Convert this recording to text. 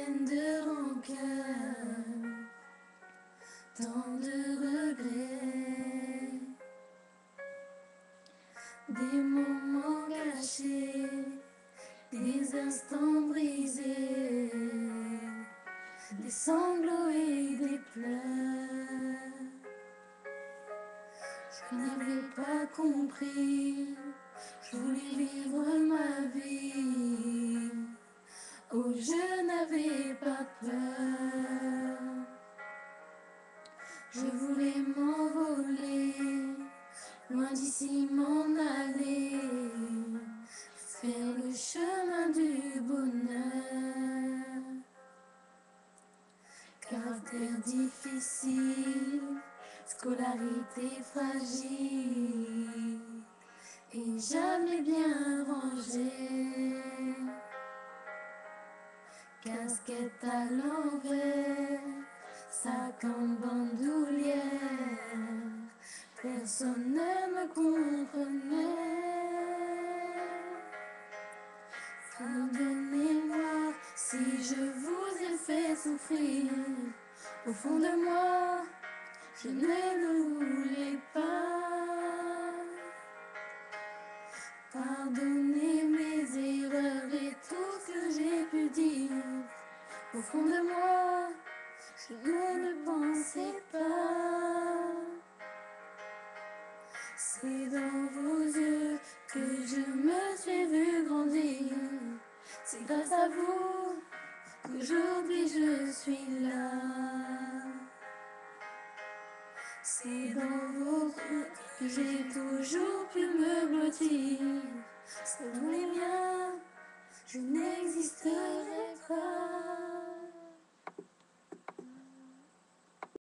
pleine de rancœur, tant de regrets, des moments gâchés, des instants brisés, des sanglots et des pleurs. Je n'avais pas compris, je voulais vivre ma vie, oh je n'avais pas peur. Je voulais m'envoler, loin d'ici m'en aller, faire le chemin du bonheur. Caractère difficile, scolarité fragile, et jamais bien rangée. Casquette à l'envers, sac en bandoulière, personne ne me comprenait. Pardonnez-moi si je vous ai fait souffrir. Au fond de moi, je ne le voulais pas. Pardonnez mes erreurs et tout ce que j'ai pu dire. Au fond de moi, je ne le pensais pas. C'est dans vos yeux que je me suis vue grandir. C'est grâce à vous qu'aujourd'hui je suis là. C'est dans vos yeux que j'ai toujours pu me blottir.